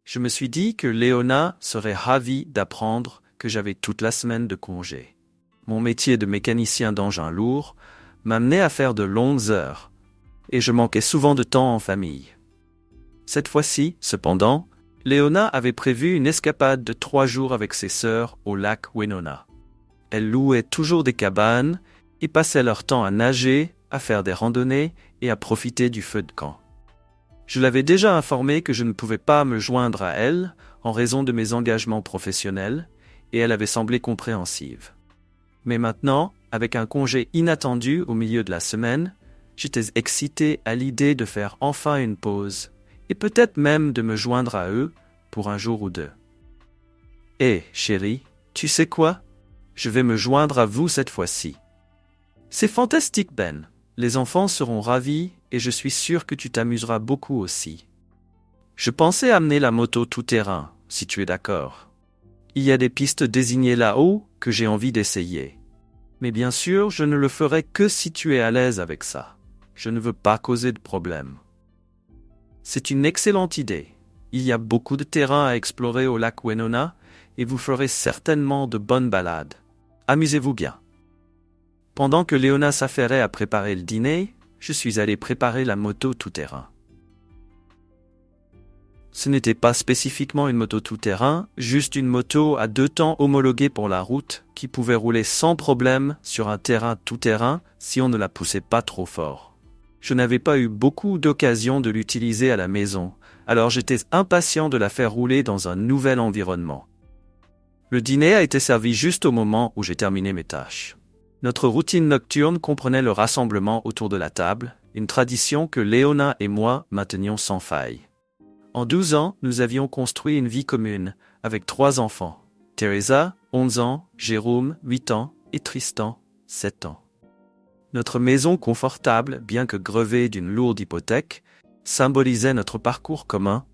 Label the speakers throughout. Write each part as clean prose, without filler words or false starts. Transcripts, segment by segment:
Speaker 1: Je me suis dit que Léona serait ravie d'apprendre que j'avais toute la semaine de congé. Mon métier de mécanicien d'engins lourds m'amenait à faire de longues heures, et je manquais souvent de temps en famille. Cette fois-ci, cependant, Léona avait prévu une escapade de 3 jours avec ses sœurs au lac Winona. Elles louaient toujours des cabanes et passaient leur temps à nager, à faire des randonnées et à profiter du feu de camp. Je l'avais déjà informée que je ne pouvais pas me joindre à elle en raison de mes engagements professionnels, et elle avait semblé compréhensive. Mais maintenant, avec un congé inattendu au milieu de la semaine, j'étais excité à l'idée de faire enfin une pause, et peut-être même de me joindre à eux pour un jour ou deux. « Hé, chérie, tu sais quoi? Je vais me joindre à vous cette fois-ci. »« C'est fantastique, Ben. Les enfants seront ravis et je suis sûr que tu t'amuseras beaucoup aussi. Je pensais amener la moto tout-terrain, si tu es d'accord. Il y a des pistes désignées là-haut que j'ai envie d'essayer. Mais bien sûr, je ne le ferai que si tu es à l'aise avec ça. Je ne veux pas causer de problème. » C'est une excellente idée. Il y a beaucoup de terrain à explorer au lac Winona et vous ferez certainement de bonnes balades. Amusez-vous bien. Pendant que Léona s'affairait à préparer le dîner, je suis allé préparer la moto tout-terrain. Ce n'était pas spécifiquement une moto tout-terrain, juste une moto à 2 temps homologuée pour la route qui pouvait rouler sans problème sur un terrain tout-terrain si on ne la poussait pas trop fort. Je n'avais pas eu beaucoup d'occasions de l'utiliser à la maison, alors j'étais impatient de la faire rouler dans un nouvel environnement. Le dîner a été servi juste au moment où j'ai terminé mes tâches. Notre routine nocturne comprenait le rassemblement autour de la table, une tradition que Léona et moi maintenions sans faille. En 12 ans, nous avions construit une vie commune, avec 3 enfants. Teresa, 11 ans, Jérôme, 8 ans, et Tristan, 7 ans. Notre maison confortable, bien que grevée d'une lourde hypothèque, symbolisait notre parcours commun,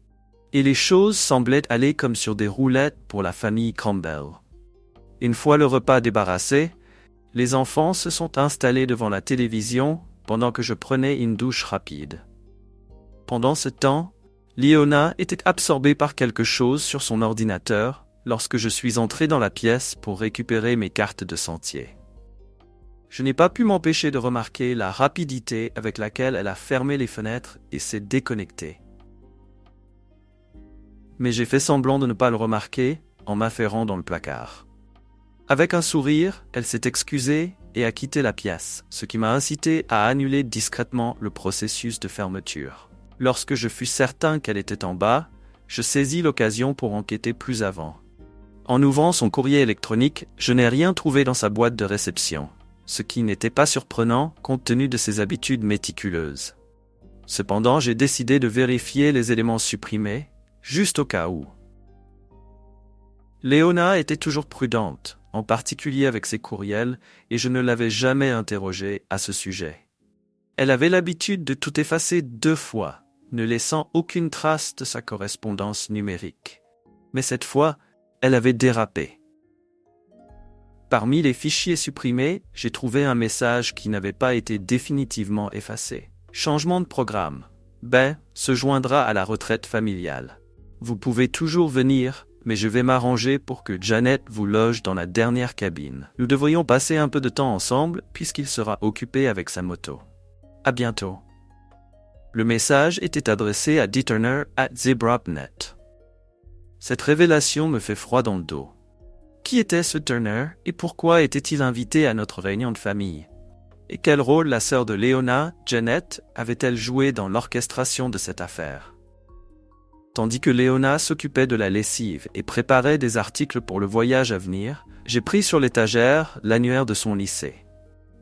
Speaker 1: et les choses semblaient aller comme sur des roulettes pour la famille Campbell. Une fois le repas débarrassé, les enfants se sont installés devant la télévision pendant que je prenais une douche rapide. Pendant ce temps, Léona était absorbée par quelque chose sur son ordinateur lorsque je suis entré dans la pièce pour récupérer mes cartes de sentier. Je n'ai pas pu m'empêcher de remarquer la rapidité avec laquelle elle a fermé les fenêtres et s'est déconnectée. Mais j'ai fait semblant de ne pas le remarquer en m'affairant dans le placard. Avec un sourire, elle s'est excusée et a quitté la pièce, ce qui m'a incité à annuler discrètement le processus de fermeture. Lorsque je fus certain qu'elle était en bas, je saisis l'occasion pour enquêter plus avant. En ouvrant son courrier électronique, je n'ai rien trouvé dans sa boîte de réception, ce qui n'était pas surprenant compte tenu de ses habitudes méticuleuses. Cependant, j'ai décidé de vérifier les éléments supprimés, juste au cas où. Léona était toujours prudente, en particulier avec ses courriels, et je ne l'avais jamais interrogée à ce sujet. Elle avait l'habitude de tout effacer 2 fois, ne laissant aucune trace de sa correspondance numérique. Mais cette fois, elle avait dérapé. Parmi les fichiers supprimés, j'ai trouvé un message qui n'avait pas été définitivement effacé. Changement de programme. Ben se joindra à la retraite familiale. Vous pouvez toujours venir, mais je vais m'arranger pour que Janet vous loge dans la dernière cabine. Nous devrions passer un peu de temps ensemble puisqu'il sera occupé avec sa moto. À bientôt. Le message était adressé à dturner@zebra.net. Cette révélation me fait froid dans le dos. Qui était ce Turner et pourquoi était-il invité à notre réunion de famille? Et quel rôle la sœur de Léona, Janet, avait-elle joué dans l'orchestration de cette affaire? Tandis que Léona s'occupait de la lessive et préparait des articles pour le voyage à venir, j'ai pris sur l'étagère l'annuaire de son lycée.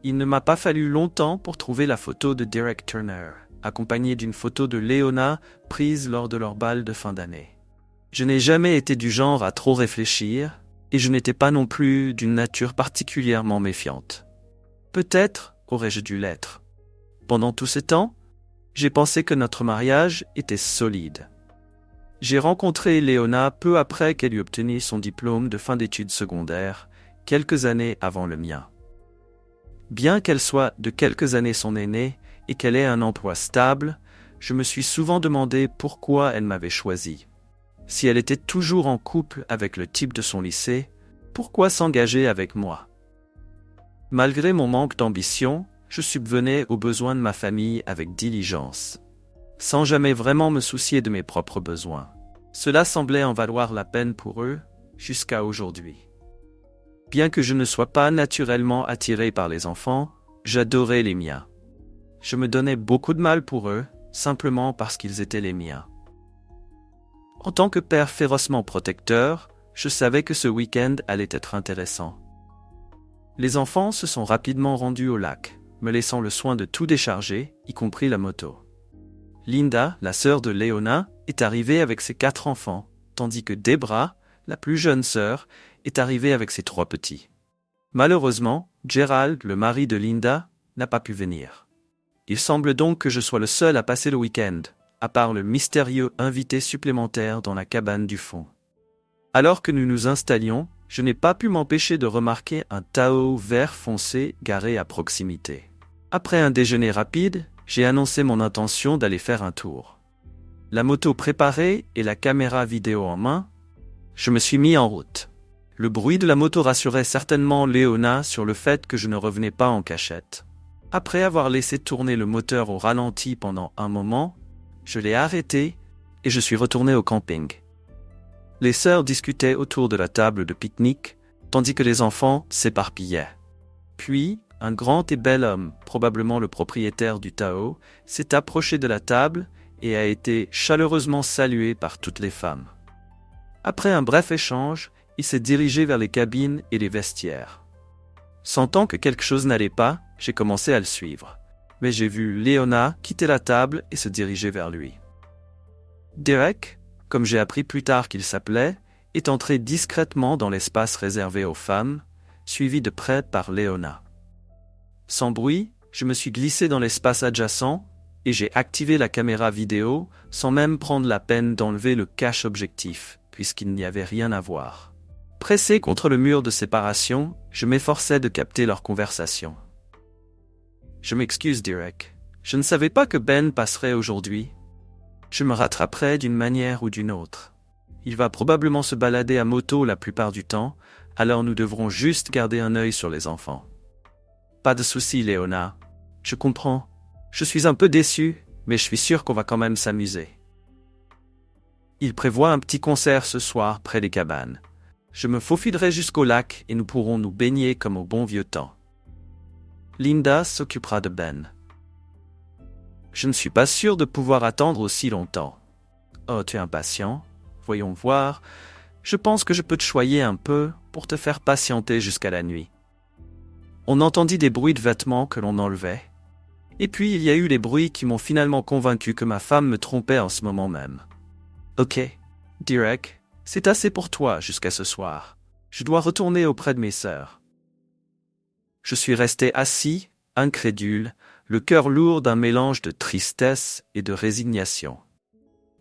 Speaker 1: Il ne m'a pas fallu longtemps pour trouver la photo de Derek Turner, accompagnée d'une photo de Léona prise lors de leur bal de fin d'année. Je n'ai jamais été du genre à trop réfléchir, et je n'étais pas non plus d'une nature particulièrement méfiante. Peut-être aurais-je dû l'être. Pendant tout ce temps, j'ai pensé que notre mariage était solide. J'ai rencontré Léona peu après qu'elle eut obtenu son diplôme de fin d'études secondaires, quelques années avant le mien. Bien qu'elle soit de quelques années son aînée et qu'elle ait un emploi stable, je me suis souvent demandé pourquoi elle m'avait choisi. Si elle était toujours en couple avec le type de son lycée, pourquoi s'engager avec moi? Malgré mon manque d'ambition, je subvenais aux besoins de ma famille avec diligence, sans jamais vraiment me soucier de mes propres besoins. Cela semblait en valoir la peine pour eux, jusqu'à aujourd'hui. Bien que je ne sois pas naturellement attiré par les enfants, j'adorais les miens. Je me donnais beaucoup de mal pour eux, simplement parce qu'ils étaient les miens. En tant que père férocement protecteur, je savais que ce week-end allait être intéressant. Les enfants se sont rapidement rendus au lac, me laissant le soin de tout décharger, y compris la moto. Linda, la sœur de Léona, est arrivée avec ses 4 enfants, tandis que Debra, la plus jeune sœur, est arrivée avec ses 3 petits. Malheureusement, Gerald, le mari de Linda, n'a pas pu venir. Il semble donc que je sois le seul à passer le week-end, à part le mystérieux invité supplémentaire dans la cabane du fond. Alors que nous nous installions, je n'ai pas pu m'empêcher de remarquer un Tahoe vert foncé garé à proximité. Après un déjeuner rapide, j'ai annoncé mon intention d'aller faire un tour. La moto préparée et la caméra vidéo en main, je me suis mis en route. Le bruit de la moto rassurait certainement Léona sur le fait que je ne revenais pas en cachette. Après avoir laissé tourner le moteur au ralenti pendant un moment, je l'ai arrêté et je suis retourné au camping. Les sœurs discutaient autour de la table de pique-nique, tandis que les enfants s'éparpillaient. Puis, un grand et bel homme, probablement le propriétaire du Tahoe, s'est approché de la table et a été chaleureusement salué par toutes les femmes. Après un bref échange, il s'est dirigé vers les cabines et les vestiaires. Sentant que quelque chose n'allait pas, j'ai commencé à le suivre. Mais j'ai vu Léona quitter la table et se diriger vers lui. Derek, comme j'ai appris plus tard qu'il s'appelait, est entré discrètement dans l'espace réservé aux femmes, suivi de près par Léona. Sans bruit, je me suis glissé dans l'espace adjacent et j'ai activé la caméra vidéo sans même prendre la peine d'enlever le cache-objectif, puisqu'il n'y avait rien à voir. Pressé contre le mur de séparation, je m'efforçais de capter leur conversation. « Je m'excuse, Derek. Je ne savais pas que Ben passerait aujourd'hui. Je me rattraperai d'une manière ou d'une autre. Il va probablement se balader à moto la plupart du temps, alors nous devrons juste garder un œil sur les enfants. » Pas de souci, Léona. Je comprends. Je suis un peu déçu, mais je suis sûr qu'on va quand même s'amuser. Il prévoit un petit concert ce soir près des cabanes. Je me faufilerai jusqu'au lac et nous pourrons nous baigner comme au bon vieux temps. Linda s'occupera de Ben. Je ne suis pas sûr de pouvoir attendre aussi longtemps. Oh, tu es impatient? Voyons voir. Je pense que je peux te choyer un peu pour te faire patienter jusqu'à la nuit. On entendit des bruits de vêtements que l'on enlevait. Et puis il y a eu les bruits qui m'ont finalement convaincu que ma femme me trompait en ce moment même. Ok, Derek, c'est assez pour toi jusqu'à ce soir. Je dois retourner auprès de mes sœurs. Je suis resté assis, incrédule, le cœur lourd d'un mélange de tristesse et de résignation.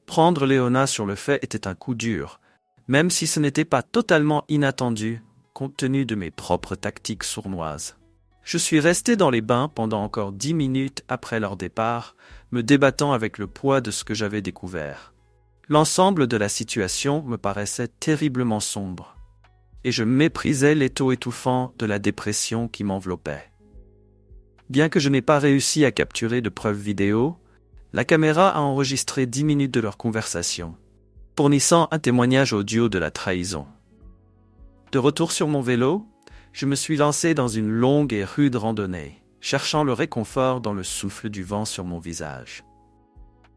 Speaker 1: Prendre Léona sur le fait était un coup dur, même si ce n'était pas totalement inattendu, compte tenu de mes propres tactiques sournoises. Je suis resté dans les bains pendant encore 10 minutes après leur départ, me débattant avec le poids de ce que j'avais découvert. L'ensemble de la situation me paraissait terriblement sombre, et je méprisais l'étau étouffant de la dépression qui m'enveloppait. Bien que je n'ai pas réussi à capturer de preuves vidéo, la caméra a enregistré 10 minutes de leur conversation, fournissant un témoignage audio de la trahison. De retour sur mon vélo, je me suis lancé dans une longue et rude randonnée, cherchant le réconfort dans le souffle du vent sur mon visage.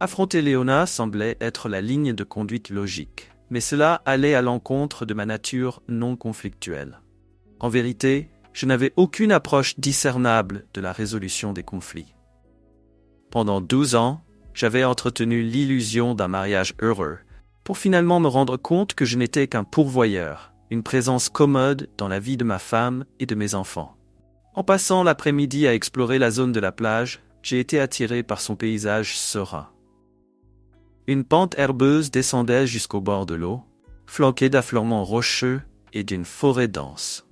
Speaker 1: Affronter Léona semblait être la ligne de conduite logique, mais cela allait à l'encontre de ma nature non conflictuelle. En vérité, je n'avais aucune approche discernable de la résolution des conflits. Pendant 12 ans, j'avais entretenu l'illusion d'un mariage heureux, pour finalement me rendre compte que je n'étais qu'un pourvoyeur, une présence commode dans la vie de ma femme et de mes enfants. En passant l'après-midi à explorer la zone de la plage, j'ai été attiré par son paysage serein. Une pente herbeuse descendait jusqu'au bord de l'eau, flanquée d'affleurements rocheux et d'une forêt dense.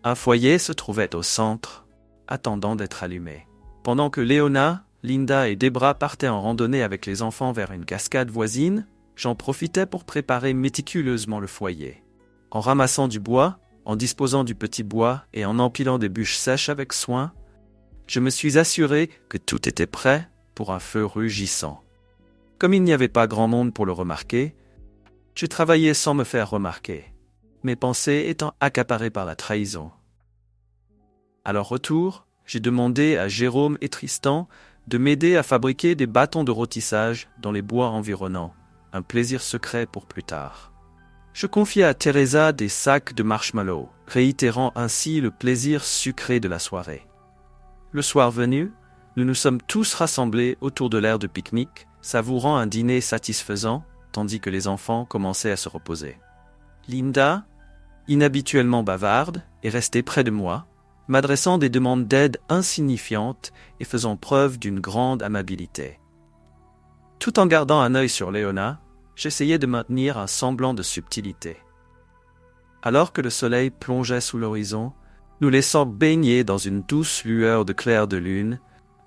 Speaker 1: Un foyer se trouvait au centre, attendant d'être allumé. Pendant que Léona, Linda et Debra partaient en randonnée avec les enfants vers une cascade voisine, j'en profitais pour préparer méticuleusement le foyer. En ramassant du bois, en disposant du petit bois et en empilant des bûches sèches avec soin, je me suis assuré que tout était prêt pour un feu rugissant. Comme il n'y avait pas grand monde pour le remarquer, je travaillais sans me faire remarquer, mes pensées étant accaparées par la trahison. À leur retour, j'ai demandé à Jérôme et Tristan de m'aider à fabriquer des bâtons de rôtissage dans les bois environnants, un plaisir secret pour plus tard. Je confiai à Teresa des sacs de marshmallows, réitérant ainsi le plaisir sucré de la soirée. Le soir venu, nous nous sommes tous rassemblés autour de l'aire de pique-nique, savourant un dîner satisfaisant, tandis que les enfants commençaient à se reposer. Linda, inhabituellement bavarde, est restée près de moi, m'adressant des demandes d'aide insignifiantes et faisant preuve d'une grande amabilité. Tout en gardant un œil sur Léona, j'essayais de maintenir un semblant de subtilité. Alors que le soleil plongeait sous l'horizon, nous laissant baigner dans une douce lueur de clair de lune,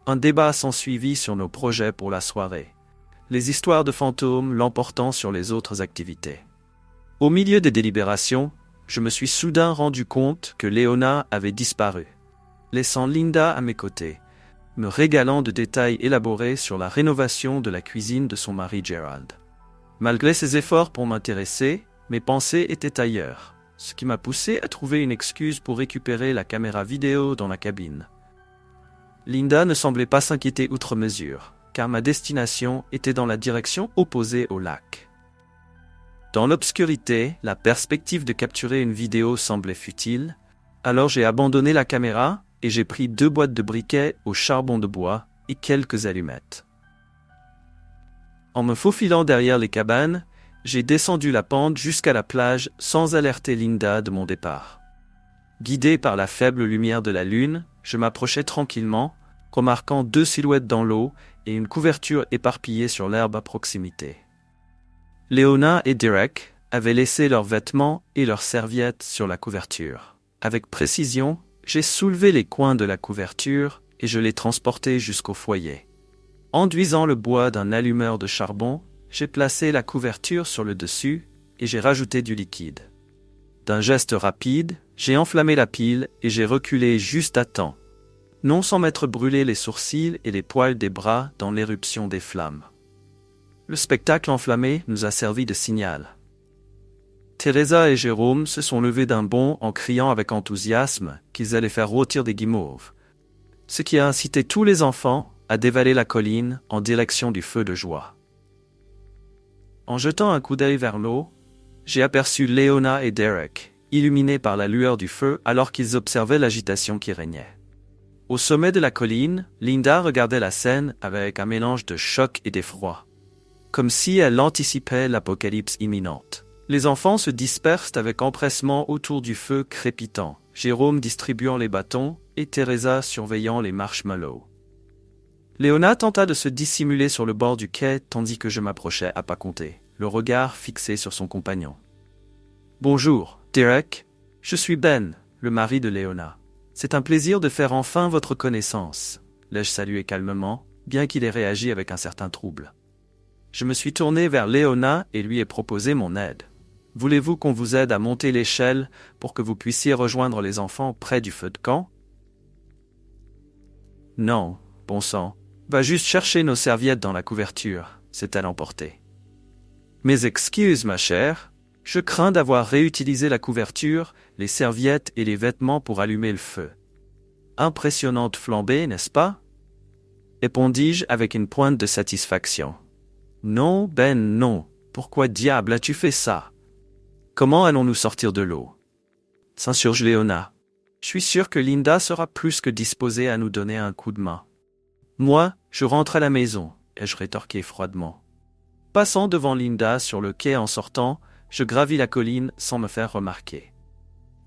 Speaker 1: un débat s'ensuivit sur nos projets pour la soirée, les histoires de fantômes l'emportant sur les autres activités. Au milieu des délibérations, je me suis soudain rendu compte que Léona avait disparu, laissant Linda à mes côtés, me régalant de détails élaborés sur la rénovation de la cuisine de son mari Gerald. Malgré ses efforts pour m'intéresser, mes pensées étaient ailleurs, ce qui m'a poussé à trouver une excuse pour récupérer la caméra vidéo dans la cabine. Linda ne semblait pas s'inquiéter outre mesure, car ma destination était dans la direction opposée au lac. Dans l'obscurité, la perspective de capturer une vidéo semblait futile, alors j'ai abandonné la caméra et j'ai pris 2 boîtes de briquets au charbon de bois et quelques allumettes. En me faufilant derrière les cabanes, j'ai descendu la pente jusqu'à la plage sans alerter Linda de mon départ. Guidé par la faible lumière de la lune, je m'approchais tranquillement, remarquant 2 silhouettes dans l'eau et une couverture éparpillée sur l'herbe à proximité. Léona et Derek avaient laissé leurs vêtements et leurs serviettes sur la couverture. Avec précision, j'ai soulevé les coins de la couverture et je les transportais jusqu'au foyer. Enduisant le bois d'un allumeur de charbon, j'ai placé la couverture sur le dessus et j'ai rajouté du liquide. D'un geste rapide, j'ai enflammé la pile et j'ai reculé juste à temps, non sans m'être brûlé les sourcils et les poils des bras dans l'éruption des flammes. Le spectacle enflammé nous a servi de signal. Teresa et Jérôme se sont levés d'un bond en criant avec enthousiasme qu'ils allaient faire rôtir des guimauves, ce qui a incité tous les enfants à dévaler la colline en direction du feu de joie. En jetant un coup d'œil vers l'eau, j'ai aperçu Léona et Derek, illuminés par la lueur du feu alors qu'ils observaient l'agitation qui régnait. Au sommet de la colline, Linda regardait la scène avec un mélange de choc et d'effroi, comme si elle anticipait l'apocalypse imminente. Les enfants se dispersent avec empressement autour du feu crépitant, Jérôme distribuant les bâtons et Teresa surveillant les marshmallows. Léona tenta de se dissimuler sur le bord du quai tandis que je m'approchais à pas compter, le regard fixé sur son compagnon. « Bonjour, Derek. Je suis Ben, le mari de Léona. C'est un plaisir de faire enfin votre connaissance. » l'ai-je salué calmement, bien qu'il ait réagi avec un certain trouble. Je me suis tourné vers Léona et lui ai proposé mon aide. « Voulez-vous qu'on vous aide à monter l'échelle pour que vous puissiez rejoindre les enfants près du feu de camp? » « Non, bon sang. Va juste chercher nos serviettes dans la couverture, s'est-elle emportée. »« Mes excuses, ma chère. Je crains d'avoir réutilisé la couverture, les serviettes et les vêtements pour allumer le feu. » « Impressionnante flambée, n'est-ce pas? » répondis-je avec une pointe de satisfaction. « Non, Ben, non. Pourquoi diable as-tu fait ça? Comment allons-nous sortir de l'eau? » s'insurge Léona. « Je suis sûr que Linda sera plus que disposée à nous donner un coup de main. » « Moi, je rentre à la maison, » ai-je rétorqué froidement. Passant devant Linda sur le quai en sortant, je gravis la colline sans me faire remarquer.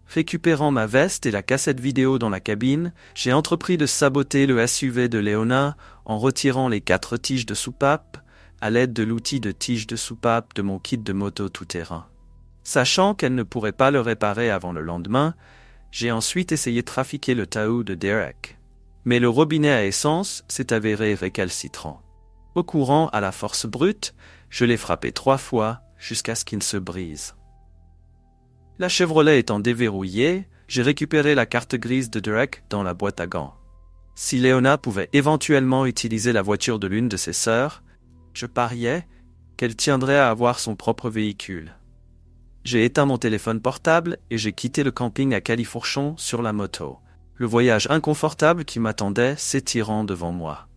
Speaker 1: Récupérant ma veste et la cassette vidéo dans la cabine, j'ai entrepris de saboter le SUV de Léona en retirant les 4 tiges de soupape à l'aide de l'outil de tige de soupape de mon kit de moto tout-terrain. Sachant qu'elle ne pourrait pas le réparer avant le lendemain, j'ai ensuite essayé de trafiquer le Tahoe de Derek. Mais le robinet à essence s'est avéré récalcitrant. Recourant à la force brute, Je l'ai frappé 3 fois, jusqu'à ce qu'il se brise. La Chevrolet étant déverrouillée, j'ai récupéré la carte grise de Derek dans la boîte à gants. Si Leona pouvait éventuellement utiliser la voiture de l'une de ses sœurs, je pariais qu'elle tiendrait à avoir son propre véhicule. J'ai éteint mon téléphone portable et j'ai quitté le camping à Califourchon sur la moto, le voyage inconfortable qui m'attendait s'étirant devant moi.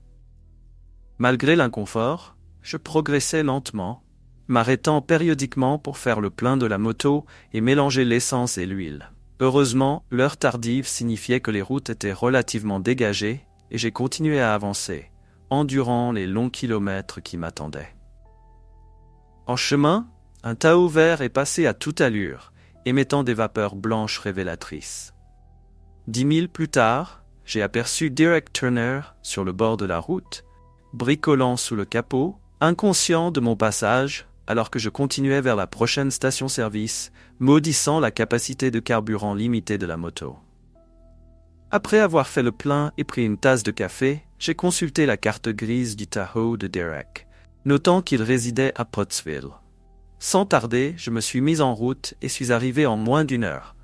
Speaker 1: Malgré l'inconfort, je progressais lentement, m'arrêtant périodiquement pour faire le plein de la moto et mélanger l'essence et l'huile. Heureusement, l'heure tardive signifiait que les routes étaient relativement dégagées et j'ai continué à avancer, endurant les longs kilomètres qui m'attendaient. En chemin, un Tahoe vert est passé à toute allure, émettant des vapeurs blanches révélatrices. 10 milles plus tard, j'ai aperçu Derek Turner sur le bord de la route, bricolant sous le capot, inconscient de mon passage, alors que je continuais vers la prochaine station-service, maudissant la capacité de carburant limitée de la moto. Après avoir fait le plein et pris une tasse de café, j'ai consulté la carte grise du Tahoe de Derek, notant qu'il résidait à Pottsville. Sans tarder, je me suis mis en route et suis arrivé en moins d'1 heure,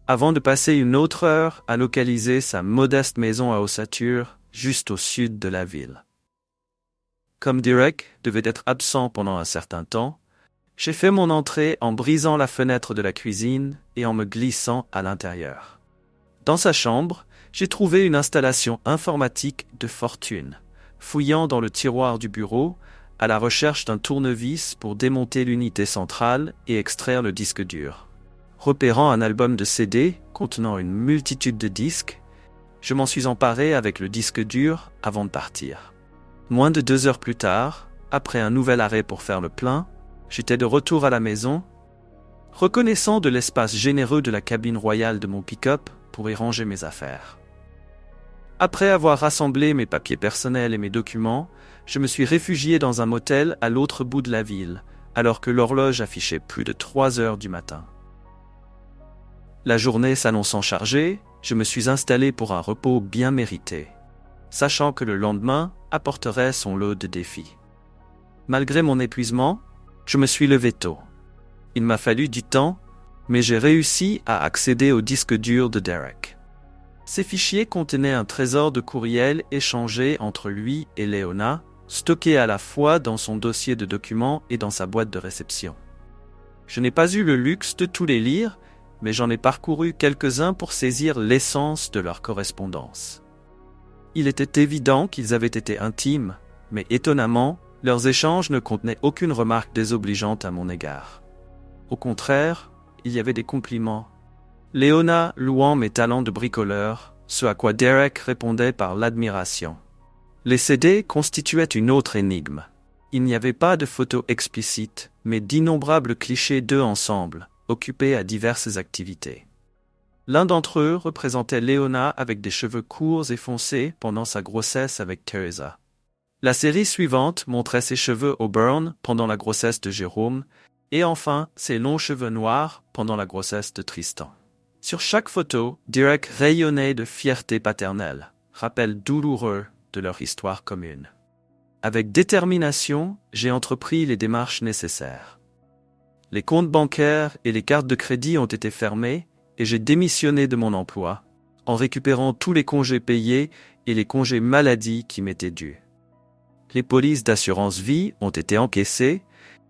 Speaker 1: avant de passer une autre heure à localiser sa modeste maison à ossature, juste au sud de la ville. Comme Derek devait être absent pendant un certain temps, j'ai fait mon entrée en brisant la fenêtre de la cuisine et en me glissant à l'intérieur. Dans sa chambre, j'ai trouvé une installation informatique de fortune, fouillant dans le tiroir du bureau, à la recherche d'un tournevis pour démonter l'unité centrale et extraire le disque dur. Repérant un album de CD contenant une multitude de disques, je m'en suis emparé avec le disque dur avant de partir. Moins de 2 heures plus tard, après un nouvel arrêt pour faire le plein, j'étais de retour à la maison, reconnaissant de l'espace généreux de la cabine royale de mon pick-up pour y ranger mes affaires. Après avoir rassemblé mes papiers personnels et mes documents, je me suis réfugié dans un motel à l'autre bout de la ville, alors que l'horloge affichait plus de 3 heures du matin. La journée s'annonçant chargée, je me suis installé pour un repos bien mérité, sachant que le lendemain apporterait son lot de défis. Malgré mon épuisement, je me suis levé tôt. Il m'a fallu du temps, mais j'ai réussi à accéder au disque dur de Derek. Ces fichiers contenaient un trésor de courriels échangés entre lui et Leona, stockés à la fois dans son dossier de documents et dans sa boîte de réception. Je n'ai pas eu le luxe de tous les lire, mais j'en ai parcouru quelques-uns pour saisir l'essence de leur correspondance. Il était évident qu'ils avaient été intimes, mais étonnamment, leurs échanges ne contenaient aucune remarque désobligeante à mon égard. Au contraire, il y avait des compliments. Leona louant mes talents de bricoleur, ce à quoi Derek répondait par l'admiration. Les CD constituaient une autre énigme. Il n'y avait pas de photos explicites, mais d'innombrables clichés d'eux ensemble, occupés à diverses activités. L'un d'entre eux représentait Leona avec des cheveux courts et foncés pendant sa grossesse avec Teresa. La série suivante montrait ses cheveux auburn pendant la grossesse de Jérôme, et enfin ses longs cheveux noirs pendant la grossesse de Tristan. Sur chaque photo, Derek rayonnait de fierté paternelle, rappel douloureux de leur histoire commune. Avec détermination, j'ai entrepris les démarches nécessaires. Les comptes bancaires et les cartes de crédit ont été fermés et j'ai démissionné de mon emploi, en récupérant tous les congés payés et les congés maladie qui m'étaient dus. Les polices d'assurance vie ont été encaissées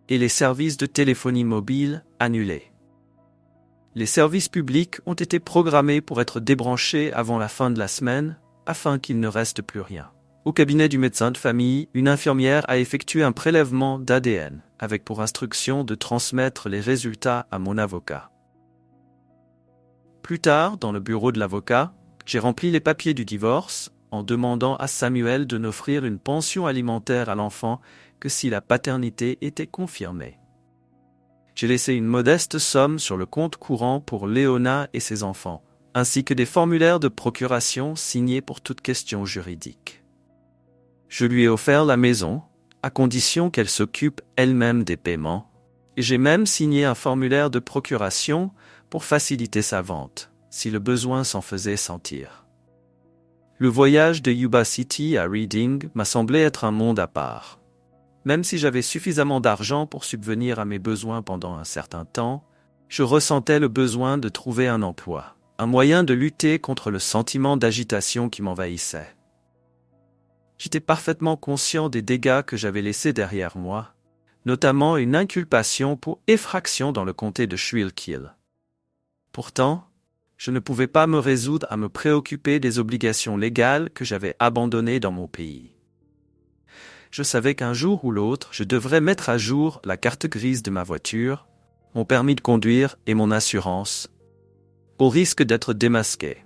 Speaker 1: et les services de téléphonie mobile annulés. Les services publics ont été programmés pour être débranchés avant la fin de la semaine afin qu'il ne reste plus rien. Au cabinet du médecin de famille, une infirmière a effectué un prélèvement d'ADN avec pour instruction de transmettre les résultats à mon avocat. Plus tard, dans le bureau de l'avocat, j'ai rempli les papiers du divorce en demandant à Samuel de n'offrir une pension alimentaire à l'enfant que si la paternité était confirmée. J'ai laissé une modeste somme sur le compte courant pour Leona et ses enfants, ainsi que des formulaires de procuration signés pour toute question juridique. Je lui ai offert la maison, à condition qu'elle s'occupe elle-même des paiements, et j'ai même signé un formulaire de procuration pour faciliter sa vente, si le besoin s'en faisait sentir. Le voyage de Yuba City à Reading m'a semblé être un monde à part. Même si j'avais suffisamment d'argent pour subvenir à mes besoins pendant un certain temps, je ressentais le besoin de trouver un emploi, un moyen de lutter contre le sentiment d'agitation qui m'envahissait. J'étais parfaitement conscient des dégâts que j'avais laissés derrière moi, notamment une inculpation pour effraction dans le comté de Schuylkill. Pourtant, je ne pouvais pas me résoudre à me préoccuper des obligations légales que j'avais abandonnées dans mon pays. Je savais qu'un jour ou l'autre, je devrais mettre à jour la carte grise de ma voiture, mon permis de conduire et mon assurance, au risque d'être démasqué.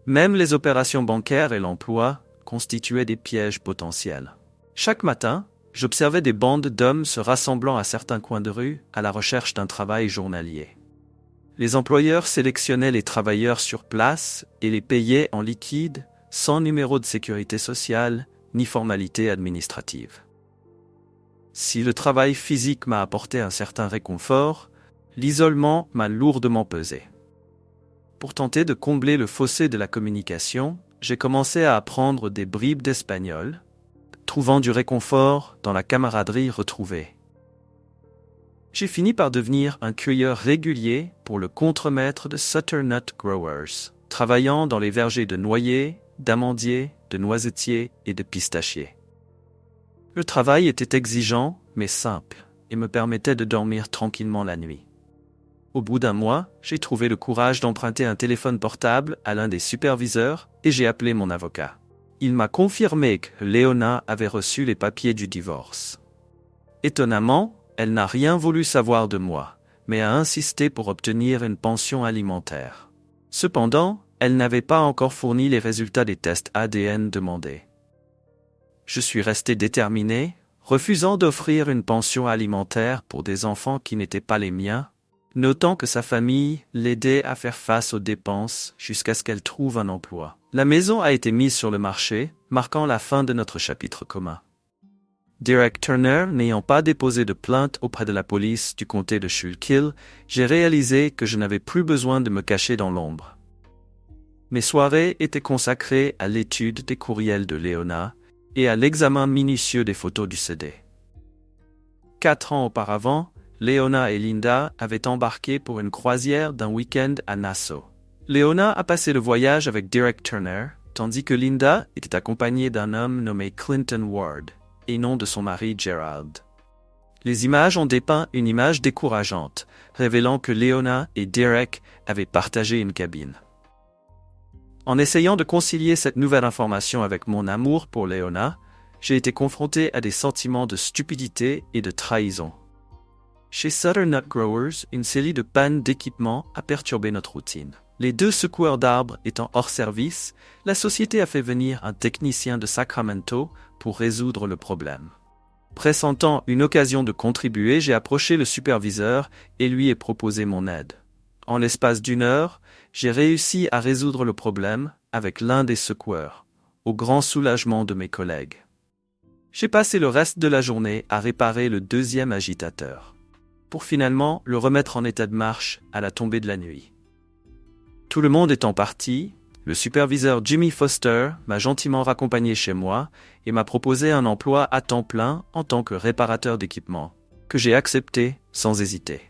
Speaker 1: Même les opérations bancaires et l'emploi constituaient des pièges potentiels. Chaque matin, j'observais des bandes d'hommes se rassemblant à certains coins de rue à la recherche d'un travail journalier. Les employeurs sélectionnaient les travailleurs sur place et les payaient en liquide, sans numéro de sécurité sociale ni formalité administrative. Si le travail physique m'a apporté un certain réconfort, l'isolement m'a lourdement pesé. Pour tenter de combler le fossé de la communication, j'ai commencé à apprendre des bribes d'espagnol, trouvant du réconfort dans la camaraderie retrouvée. J'ai fini par devenir un cueilleur régulier pour le contremaître de Sutternut Growers, travaillant dans les vergers de noyers, d'amandiers, de noisetiers et de pistachiers. Le travail était exigeant, mais simple, et me permettait de dormir tranquillement la nuit. Au bout d'un mois, j'ai trouvé le courage d'emprunter un téléphone portable à l'un des superviseurs et j'ai appelé mon avocat. Il m'a confirmé que Léona avait reçu les papiers du divorce. Étonnamment, elle n'a rien voulu savoir de moi, mais a insisté pour obtenir une pension alimentaire. Cependant, elle n'avait pas encore fourni les résultats des tests ADN demandés. Je suis resté déterminé, refusant d'offrir une pension alimentaire pour des enfants qui n'étaient pas les miens, notant que sa famille l'aidait à faire face aux dépenses jusqu'à ce qu'elle trouve un emploi. La maison a été mise sur le marché, marquant la fin de notre chapitre commun. Derek Turner n'ayant pas déposé de plainte auprès de la police du comté de Schuylkill, j'ai réalisé que je n'avais plus besoin de me cacher dans l'ombre. Mes soirées étaient consacrées à l'étude des courriels de Léona et à l'examen minutieux des photos du CD. 4 ans auparavant, Léona et Linda avaient embarqué pour une croisière d'un week-end à Nassau. Léona a passé le voyage avec Derek Turner, tandis que Linda était accompagnée d'un homme nommé Clinton Ward, et non de son mari Gerald. Les images ont dépeint une image décourageante, révélant que Léona et Derek avaient partagé une cabine. En essayant de concilier cette nouvelle information avec mon amour pour Léona, j'ai été confronté à des sentiments de stupidité et de trahison. Chez Sutternut Growers, une série de pannes d'équipement a perturbé notre routine. Les 2 secoueurs d'arbres étant hors service, la société a fait venir un technicien de Sacramento pour résoudre le problème. Pressentant une occasion de contribuer, j'ai approché le superviseur et lui ai proposé mon aide. En l'espace d'1 heure, j'ai réussi à résoudre le problème avec l'un des secoueurs, au grand soulagement de mes collègues. J'ai passé le reste de la journée à réparer le 2e agitateur, pour finalement le remettre en état de marche à la tombée de la nuit. Tout le monde étant parti, le superviseur Jimmy Foster m'a gentiment raccompagné chez moi et m'a proposé un emploi à temps plein en tant que réparateur d'équipement, que j'ai accepté sans hésiter.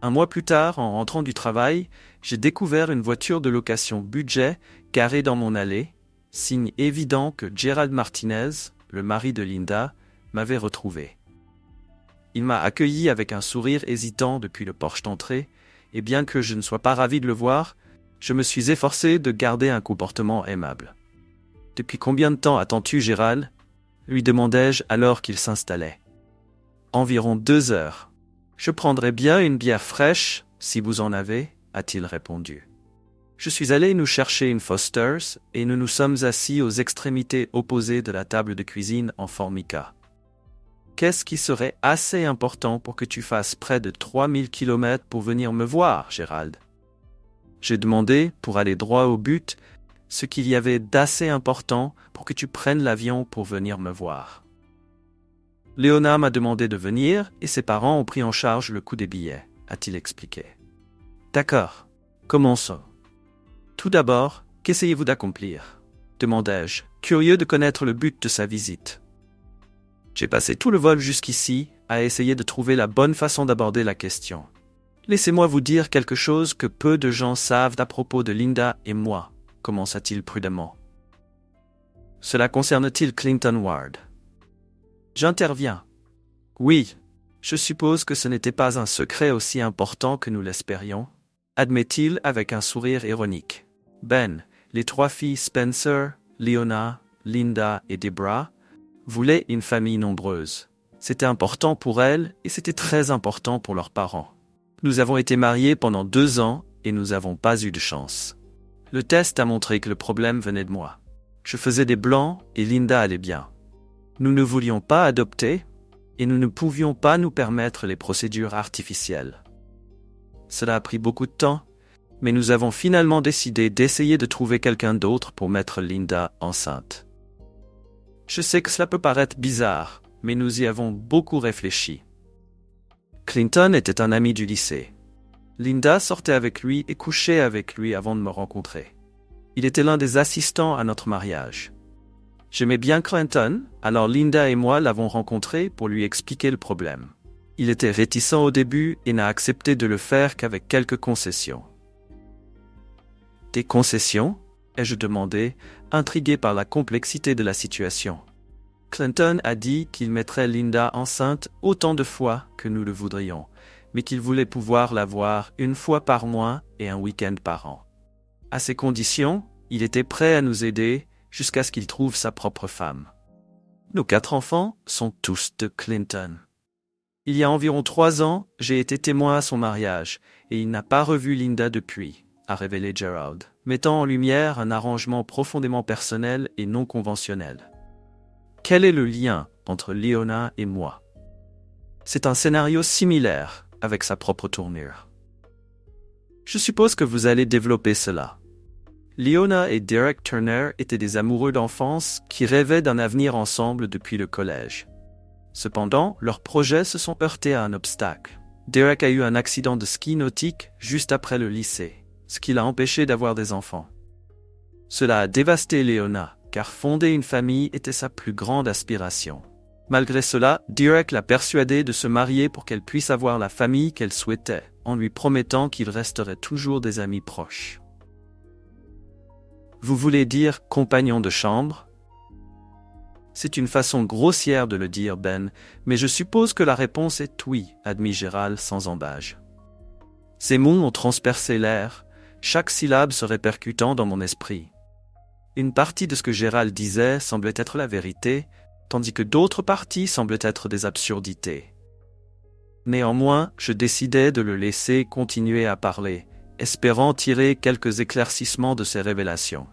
Speaker 1: 1 mois plus tard, en rentrant du travail, j'ai découvert une voiture de location budget garée dans mon allée, signe évident que Gerald Martinez, le mari de Linda, m'avait retrouvé. Il m'a accueilli avec un sourire hésitant depuis le porche d'entrée, et bien que je ne sois pas ravi de le voir, je me suis efforcé de garder un comportement aimable. « Depuis combien de temps attends-tu, Gérald ?» lui demandai-je alors qu'il s'installait. « Environ 2 heures. Je prendrais bien une bière fraîche, si vous en avez, » a-t-il répondu. Je suis allé nous chercher une Foster's et nous nous sommes assis aux extrémités opposées de la table de cuisine en formica. « Qu'est-ce qui serait assez important pour que tu fasses près de 3000 km pour venir me voir, Gérald ?» J'ai demandé, pour aller droit au but, ce qu'il y avait d'assez important pour que tu prennes l'avion pour venir me voir. Léona m'a demandé de venir et ses parents ont pris en charge le coût des billets, a-t-il expliqué. D'accord, commençons. Tout d'abord, qu'essayez-vous d'accomplir ? Demandai-je, curieux de connaître le but de sa visite. J'ai passé tout le vol jusqu'ici à essayer de trouver la bonne façon d'aborder la question. Laissez-moi vous dire quelque chose que peu de gens savent à propos de Linda et moi, commença-t-il prudemment. Cela concerne-t-il Clinton Ward? J'interviens. Oui, je suppose que ce n'était pas un secret aussi important que nous l'espérions, admet-il avec un sourire ironique. Ben, les 3 filles Spencer, Leona, Linda et Debra voulaient une famille nombreuse. C'était important pour elles et c'était très important pour leurs parents. Nous avons été mariés pendant 2 ans et nous n'avons pas eu de chance. Le test a montré que le problème venait de moi. Je faisais des blancs et Linda allait bien. Nous ne voulions pas adopter et nous ne pouvions pas nous permettre les procédures artificielles. Cela a pris beaucoup de temps, mais nous avons finalement décidé d'essayer de trouver quelqu'un d'autre pour mettre Linda enceinte. Je sais que cela peut paraître bizarre, mais nous y avons beaucoup réfléchi. Clinton était un ami du lycée. Linda sortait avec lui et couchait avec lui avant de me rencontrer. Il était l'un des assistants à notre mariage. J'aimais bien Clinton, alors Linda et moi l'avons rencontré pour lui expliquer le problème. Il était réticent au début et n'a accepté de le faire qu'avec quelques concessions. Des concessions? Ai-je demandé, intrigué par la complexité de la situation. Clinton a dit qu'il mettrait Linda enceinte autant de fois que nous le voudrions, mais qu'il voulait pouvoir la voir 1 fois par mois et un week-end par an. À ces conditions, il était prêt à nous aider jusqu'à ce qu'il trouve sa propre femme. Nos 4 enfants sont tous de Clinton. Il y a environ 3 ans, j'ai été témoin à son mariage, et il n'a pas revu Linda depuis, a révélé Gerald, mettant en lumière un arrangement profondément personnel et non conventionnel. Quel est le lien entre Leona et moi? C'est un scénario similaire, avec sa propre tournure. Je suppose que vous allez développer cela. Leona et Derek Turner étaient des amoureux d'enfance qui rêvaient d'un avenir ensemble depuis le collège. Cependant, leurs projets se sont heurtés à un obstacle. Derek a eu un accident de ski nautique juste après le lycée, ce qui l'a empêché d'avoir des enfants. Cela a dévasté Leona, car fonder une famille était sa plus grande aspiration. Malgré cela, Derek l'a persuadée de se marier pour qu'elle puisse avoir la famille qu'elle souhaitait, en lui promettant qu'ils resteraient toujours des amis proches. Vous voulez dire compagnon de chambre? C'est une façon grossière de le dire, Ben, mais je suppose que la réponse est oui, admit Gérald sans embâge. Ces mots ont transpercé l'air, chaque syllabe se répercutant dans mon esprit. Une partie de ce que Gérald disait semblait être la vérité, tandis que d'autres parties semblaient être des absurdités. Néanmoins, je décidai de le laisser continuer à parler, espérant tirer quelques éclaircissements de ses révélations.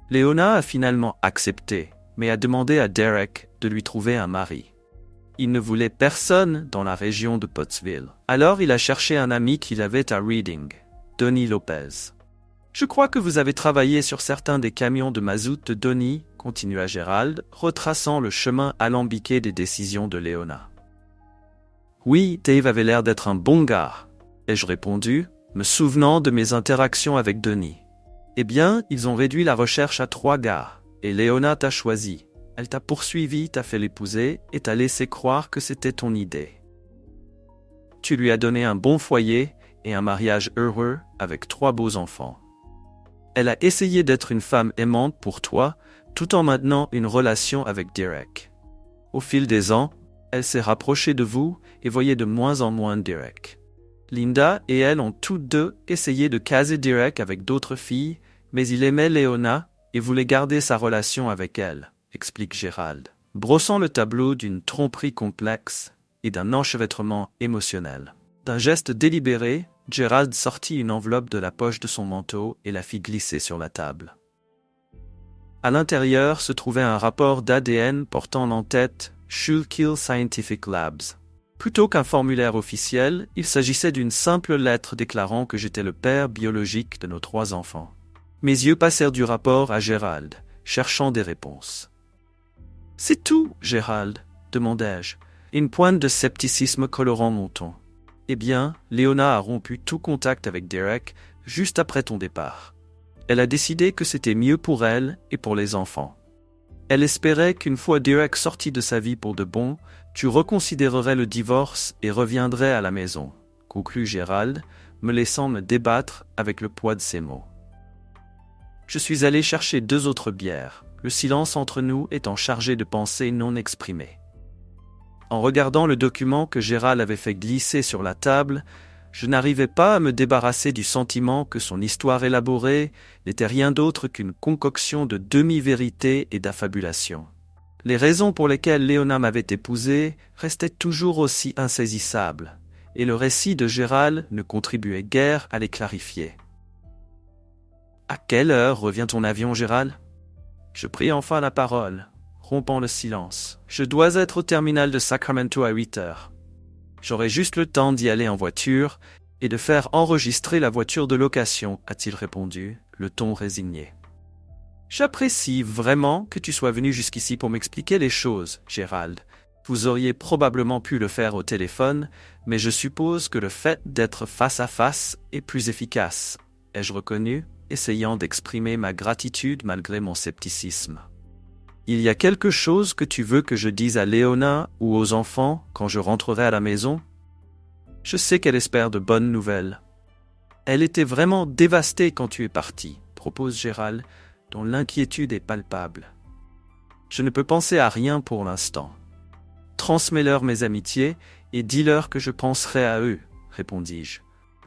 Speaker 1: Leona a finalement accepté, mais a demandé à Derek de lui trouver un mari. Il ne voulait personne dans la région de Pottsville. Alors il a cherché un ami qu'il avait à Reading, Donnie Lopez. Je crois que vous avez travaillé sur certains des camions de mazout de Donnie, continua Gérald, retraçant le chemin alambiqué des décisions de Leona. Oui, Dave avait l'air d'être un bon gars, ai-je répondu, me souvenant de mes interactions avec Donnie. Eh bien, ils ont réduit la recherche à 3 gars, et Leona t'a choisi. Elle t'a poursuivi, t'a fait l'épouser, et t'a laissé croire que c'était ton idée. Tu lui as donné un bon foyer et un mariage heureux avec 3 beaux enfants. Elle a essayé d'être une femme aimante pour toi, tout en maintenant une relation avec Derek. Au fil des ans, elle s'est rapprochée de vous et voyait de moins en moins Derek. Linda et elle ont toutes deux essayé de caser Derek avec d'autres filles, mais il aimait Leona et voulait garder sa relation avec elle, explique Gérald, brossant le tableau d'une tromperie complexe et d'un enchevêtrement émotionnel. D'un geste délibéré, Gérald sortit une enveloppe de la poche de son manteau et la fit glisser sur la table. À l'intérieur se trouvait un rapport d'ADN portant en tête Schuylkill Scientific Labs. Plutôt qu'un formulaire officiel, il s'agissait d'une simple lettre déclarant que j'étais le père biologique de nos 3 enfants. Mes yeux passèrent du rapport à Gérald, cherchant des réponses. « C'est tout, Gérald ?» demandai-je, une pointe de scepticisme colorant mon ton. « Eh bien, Leona a rompu tout contact avec Derek juste après ton départ. Elle a décidé que c'était mieux pour elle et pour les enfants. Elle espérait qu'une fois Derek sorti de sa vie pour de bon, tu reconsidérerais le divorce et reviendrais à la maison, conclut Gérald, me laissant me débattre avec le poids de ses mots. Je suis allé chercher 2 autres bières, le silence entre nous étant chargé de pensées non exprimées. En regardant le document que Gérald avait fait glisser sur la table, je n'arrivais pas à me débarrasser du sentiment que son histoire élaborée n'était rien d'autre qu'une concoction de demi-vérités et d'affabulations. Les raisons pour lesquelles Léona m'avait épousé restaient toujours aussi insaisissables, et le récit de Gérald ne contribuait guère à les clarifier. « À quelle heure revient ton avion, Gérald ?» Je pris enfin la parole, rompant le silence. « Je dois être au terminal de Sacramento à 8 heures. J'aurai juste le temps d'y aller en voiture et de faire enregistrer la voiture de location, a-t-il répondu, le ton résigné. J'apprécie vraiment que tu sois venu jusqu'ici pour m'expliquer les choses, Gérald. Vous auriez probablement pu le faire au téléphone, mais je suppose que le fait d'être face à face est plus efficace, ai-je reconnu, essayant d'exprimer ma gratitude malgré mon scepticisme. Il y a quelque chose que tu veux que je dise à Léona ou aux enfants quand je rentrerai à la maison? Je sais qu'elle espère de bonnes nouvelles. Elle était vraiment dévastée quand tu es parti, propose Gérald, dont l'inquiétude est palpable. Je ne peux penser à rien pour l'instant. Transmets-leur mes amitiés et dis-leur que je penserai à eux, répondis-je.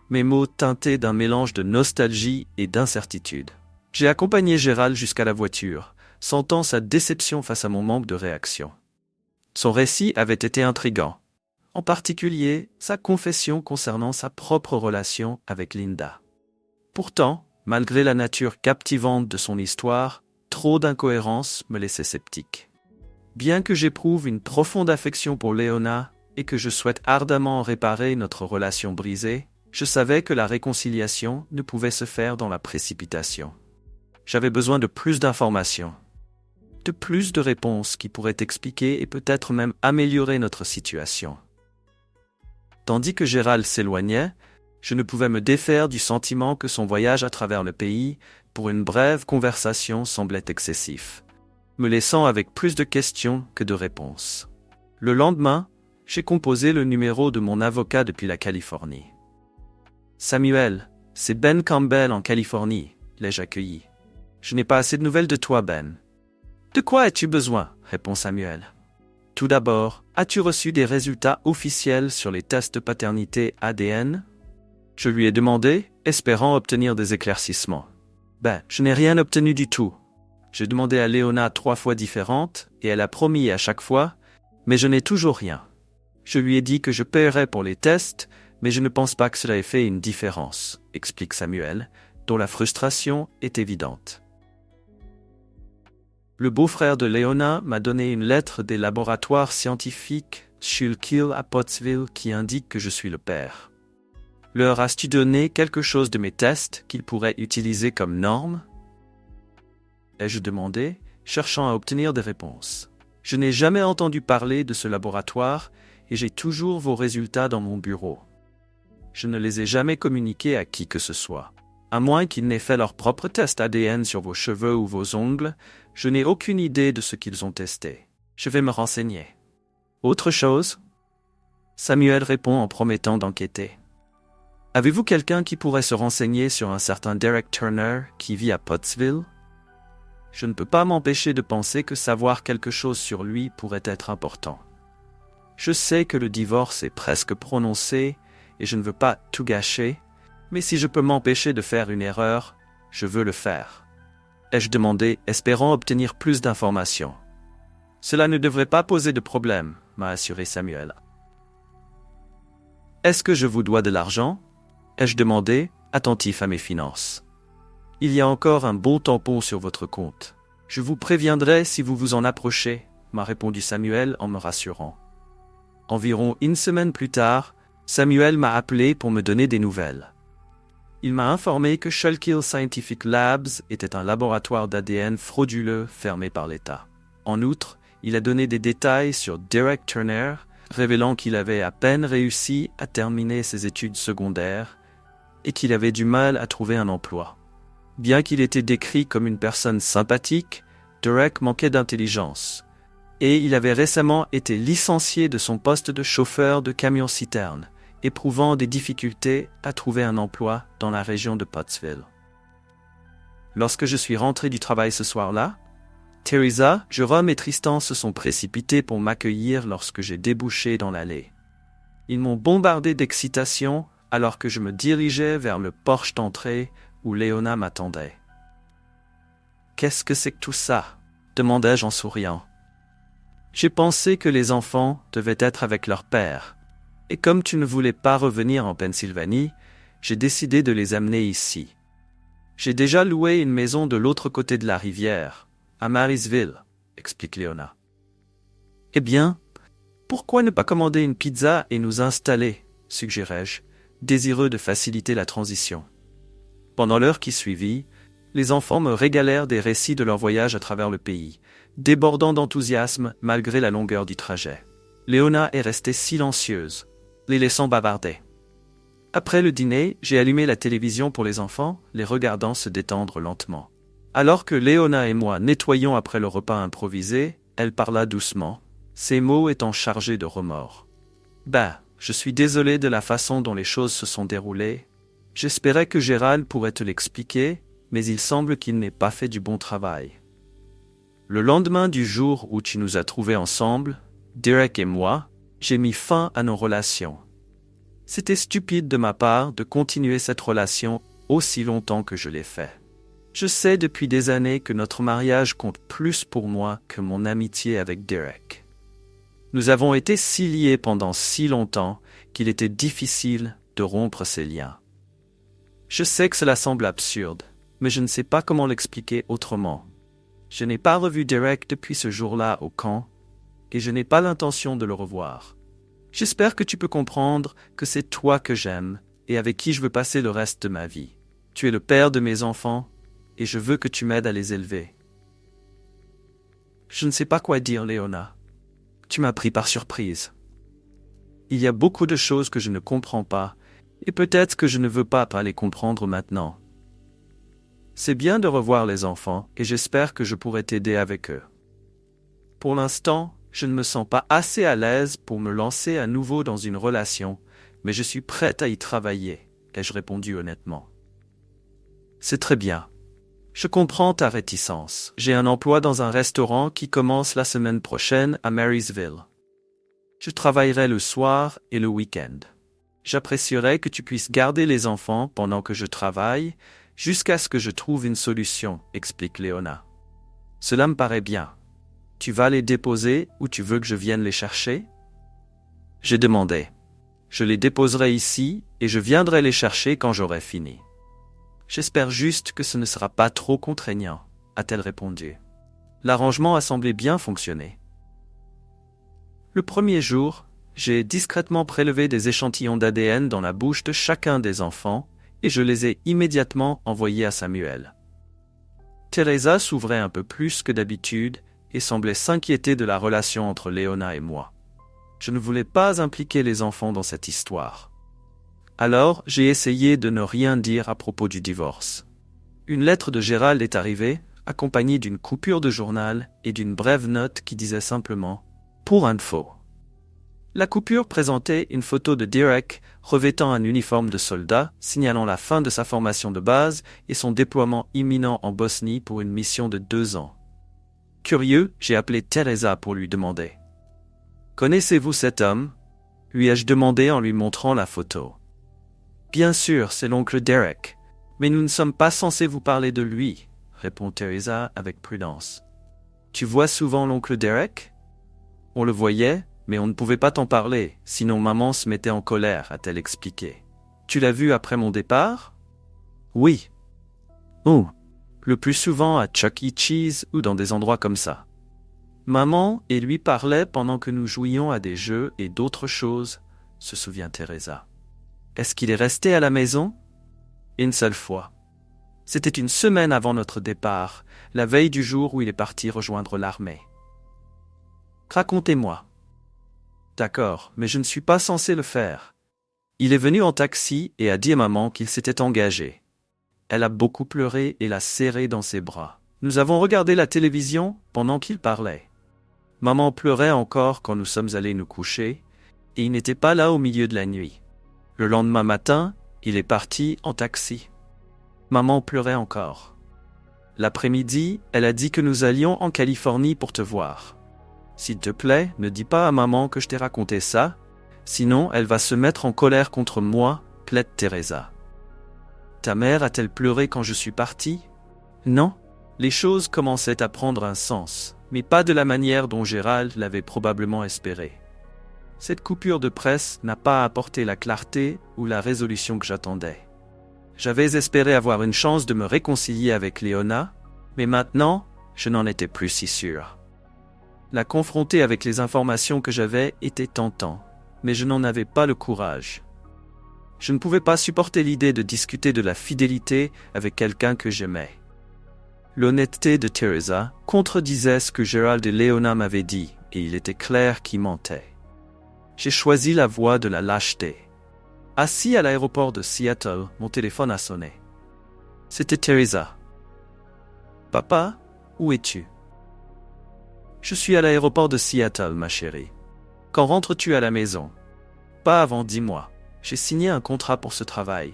Speaker 1: Mes mots teintés d'un mélange de nostalgie et d'incertitude. J'ai accompagné Gérald jusqu'à la voiture, sentant sa déception face à mon manque de réaction. Son récit avait été intrigant, en particulier sa confession concernant sa propre relation avec Linda. Pourtant, malgré la nature captivante de son histoire, trop d'incohérences me laissaient sceptique. Bien que j'éprouve une profonde affection pour Léona et que je souhaite ardemment réparer notre relation brisée, je savais que la réconciliation ne pouvait se faire dans la précipitation. J'avais besoin de plus d'informations, de plus de réponses qui pourraient expliquer et peut-être même améliorer notre situation. Tandis que Gérald s'éloignait, je ne pouvais me défaire du sentiment que son voyage à travers le pays, pour une brève conversation, semblait excessif, me laissant avec plus de questions que de réponses. Le lendemain, j'ai composé le numéro de mon avocat depuis la Californie. « Samuel, c'est Ben Campbell en Californie », l'ai-je accueilli. « Je n'ai pas assez de nouvelles de toi, Ben. »« De quoi as-tu besoin ?» répond Samuel. « Tout d'abord, as-tu reçu des résultats officiels sur les tests de paternité ADN ?» Je lui ai demandé, espérant obtenir des éclaircissements. « Ben, je n'ai rien obtenu du tout. J'ai demandé à Léona 3 fois différentes, et elle a promis à chaque fois, mais je n'ai toujours rien. Je lui ai dit que je paierais pour les tests, mais je ne pense pas que cela ait fait une différence, explique Samuel, dont la frustration est évidente. Le beau-frère de Léona m'a donné une lettre des laboratoires scientifiques Schuylkill à Pottsville qui indique que je suis le père. Leur as-tu donné quelque chose de mes tests qu'ils pourraient utiliser comme norme? Ai-je demandé, cherchant à obtenir des réponses. Je n'ai jamais entendu parler de ce laboratoire et j'ai toujours vos résultats dans mon bureau. Je ne les ai jamais communiqués à qui que ce soit. À moins qu'ils n'aient fait leur propre test ADN sur vos cheveux ou vos ongles, je n'ai aucune idée de ce qu'ils ont testé. Je vais me renseigner. Autre chose? Samuel répond en promettant d'enquêter. Avez-vous quelqu'un qui pourrait se renseigner sur un certain Derek Turner qui vit à Pottsville? Je ne peux pas m'empêcher de penser que savoir quelque chose sur lui pourrait être important. Je sais que le divorce est presque prononcé et je ne veux pas tout gâcher, mais si je peux m'empêcher de faire une erreur, je veux le faire. Ai-je demandé, espérant obtenir plus d'informations. Cela ne devrait pas poser de problème, m'a assuré Samuel. Est-ce que je vous dois de l'argent? Ai-je demandé, attentif à mes finances. Il y a encore un bon tampon sur votre compte. Je vous préviendrai si vous vous en approchez, m'a répondu Samuel en me rassurant. Environ une semaine plus tard, Samuel m'a appelé pour me donner des nouvelles. Il m'a informé que Schuylkill Scientific Labs était un laboratoire d'ADN frauduleux fermé par l'État. En outre, il a donné des détails sur Derek Turner, révélant qu'il avait à peine réussi à terminer ses études secondaires et qu'il avait du mal à trouver un emploi. Bien qu'il était décrit comme une personne sympathique, Derek manquait d'intelligence. Et il avait récemment été licencié de son poste de chauffeur de camion-citerne, éprouvant des difficultés à trouver un emploi dans la région de Pottsville. Lorsque je suis rentré du travail ce soir-là, Teresa, Jérôme et Tristan se sont précipités pour m'accueillir lorsque j'ai débouché dans l'allée. Ils m'ont bombardé d'excitation alors que je me dirigeais vers le porche d'entrée où Léona m'attendait. « Qu'est-ce que c'est que tout ça ?» demandai-je en souriant. J'ai pensé que les enfants devaient être avec leur père, et comme tu ne voulais pas revenir en Pennsylvanie, j'ai décidé de les amener ici. J'ai déjà loué une maison de l'autre côté de la rivière, à Marysville, explique Léona. Eh bien, pourquoi ne pas commander une pizza et nous installer, suggérai-je, désireux de faciliter la transition. Pendant l'heure qui suivit, les enfants me régalèrent des récits de leur voyage à travers le pays, débordant d'enthousiasme malgré la longueur du trajet. Léona est restée silencieuse, les laissant bavarder. Après le dîner, j'ai allumé la télévision pour les enfants, les regardant se détendre lentement. Alors que Léona et moi nettoyions après le repas improvisé, elle parla doucement, ses mots étant chargés de remords. « Bah, je suis désolé de la façon dont les choses se sont déroulées. J'espérais que Gérald pourrait te l'expliquer, mais il semble qu'il n'ait pas fait du bon travail. Le lendemain du jour où tu nous as trouvés ensemble, Derek et moi, j'ai mis fin à nos relations. C'était stupide de ma part de continuer cette relation aussi longtemps que je l'ai fait. Je sais depuis des années que notre mariage compte plus pour moi que mon amitié avec Derek. Nous avons été si liés pendant si longtemps qu'il était difficile de rompre ces liens. Je sais que cela semble absurde, mais je ne sais pas comment l'expliquer autrement. Je n'ai pas revu Derek depuis ce jour-là au camp, et je n'ai pas l'intention de le revoir. J'espère que tu peux comprendre que c'est toi que j'aime et avec qui je veux passer le reste de ma vie. Tu es le père de mes enfants, et je veux que tu m'aides à les élever. Je ne sais pas quoi dire, Léona. Tu m'as pris par surprise. Il y a beaucoup de choses que je ne comprends pas, et peut-être que je ne veux pas les comprendre maintenant. C'est bien de revoir les enfants, et j'espère que je pourrai t'aider avec eux. Pour l'instant, je ne me sens pas assez à l'aise pour me lancer à nouveau dans une relation, mais je suis prête à y travailler, ai-je répondu honnêtement. C'est très bien. Je comprends ta réticence. J'ai un emploi dans un restaurant qui commence la semaine prochaine à Marysville. Je travaillerai le soir et le week-end. J'apprécierais que tu puisses garder les enfants pendant que je travaille, jusqu'à ce que je trouve une solution, explique Léona. Cela me paraît bien. Tu vas les déposer ou tu veux que je vienne les chercher? J'ai demandé. Je les déposerai ici et je viendrai les chercher quand j'aurai fini. J'espère juste que ce ne sera pas trop contraignant, a-t-elle répondu. L'arrangement a semblé bien fonctionner. Le premier jour, j'ai discrètement prélevé des échantillons d'ADN dans la bouche de chacun des enfants et je les ai immédiatement envoyés à Samuel. Teresa s'ouvrait un peu plus que d'habitude et semblait s'inquiéter de la relation entre Léona et moi. Je ne voulais pas impliquer les enfants dans cette histoire. Alors, j'ai essayé de ne rien dire à propos du divorce. Une lettre de Gérald est arrivée, accompagnée d'une coupure de journal et d'une brève note qui disait simplement « Pour info ». La coupure présentait une photo de Derek revêtant un uniforme de soldat, signalant la fin de sa formation de base et son déploiement imminent en Bosnie pour une mission de 2 ans. Curieux, j'ai appelé Teresa pour lui demander « Connaissez-vous cet homme ?» lui ai-je demandé en lui montrant la photo. « Bien sûr, c'est l'oncle Derek, mais nous ne sommes pas censés vous parler de lui, » répond Teresa avec prudence. « Tu vois souvent l'oncle Derek ?»« On le voyait, mais on ne pouvait pas t'en parler, sinon maman se mettait en colère, a-t-elle expliqué. « Tu l'as vu après mon départ ?»« Oui. »« Oh, le plus souvent à Chuck E. Cheese ou dans des endroits comme ça. » Maman et lui parlaient pendant que nous jouions à des jeux et d'autres choses, se souvient Teresa. Est-ce qu'il est resté à la maison? Une seule fois. C'était une semaine avant notre départ, la veille du jour où il est parti rejoindre l'armée. Racontez-moi. D'accord, mais je ne suis pas censé le faire. Il est venu en taxi et a dit à maman qu'il s'était engagé. Elle a beaucoup pleuré et l'a serré dans ses bras, Nous avons regardé la télévision pendant qu'il parlait. Maman pleurait encore quand nous sommes allés nous coucher, et il n'était pas là au milieu de la nuit. Le lendemain matin, il est parti en taxi. Maman pleurait encore. L'après-midi, elle a dit que nous allions en Californie pour te voir. S'il te plaît, ne dis pas à maman que je t'ai raconté ça, sinon elle va se mettre en colère contre moi, plaide Teresa. Ta mère a-t-elle pleuré quand je suis parti? Non. Les choses commençaient à prendre un sens, mais pas de la manière dont Gérald l'avait probablement espéré. Cette coupure de presse n'a pas apporté la clarté ou la résolution que j'attendais. J'avais espéré avoir une chance de me réconcilier avec Léona, mais maintenant, je n'en étais plus si sûr. La confronter avec les informations que j'avais était tentant, mais je n'en avais pas le courage. Je ne pouvais pas supporter l'idée de discuter de la fidélité avec quelqu'un que j'aimais. L'honnêteté de Teresa contredisait ce que Gérald et Léona m'avaient dit, et il était clair qu'ils mentaient. J'ai choisi la voie de la lâcheté. Assis à l'aéroport de Seattle, mon téléphone a sonné. C'était Teresa. « Papa, où es-tu? » « Je suis à l'aéroport de Seattle, ma chérie. Quand rentres-tu à la maison? » « Pas avant 10 mois. J'ai signé un contrat pour ce travail. »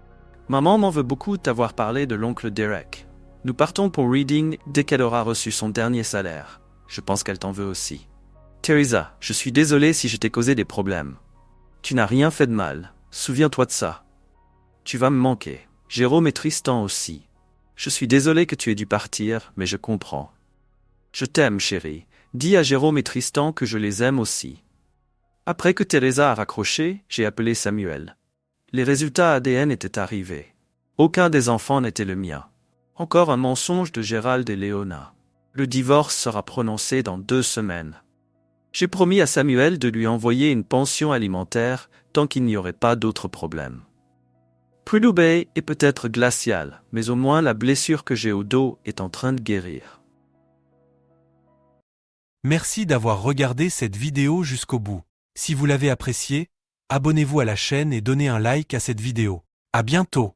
Speaker 1: « Maman m'en veut beaucoup de t'avoir parlé de l'oncle Derek. Nous partons pour Reading dès qu'elle aura reçu son dernier salaire. Je pense qu'elle t'en veut aussi. Teresa, je suis désolé si je t'ai causé des problèmes. Tu n'as rien fait de mal, souviens-toi de ça. Tu vas me manquer. Jérôme et Tristan aussi. Je suis désolé que tu aies dû partir, mais je comprends. Je t'aime, chérie. Dis à Jérôme et Tristan que je les aime aussi. Après que Teresa a raccroché, j'ai appelé Samuel. Les résultats ADN étaient arrivés. Aucun des enfants n'était le mien. Encore un mensonge de Gérald et Léona. Le divorce sera prononcé dans 2 semaines. J'ai promis à Samuel de lui envoyer une pension alimentaire tant qu'il n'y aurait pas d'autres problèmes. Prudhoe Bay est peut-être glaciale, mais au moins la blessure que j'ai au dos est en train de guérir.
Speaker 2: Merci d'avoir regardé cette vidéo jusqu'au bout. Si vous l'avez appréciée, abonnez-vous à la chaîne et donnez un like à cette vidéo. À bientôt!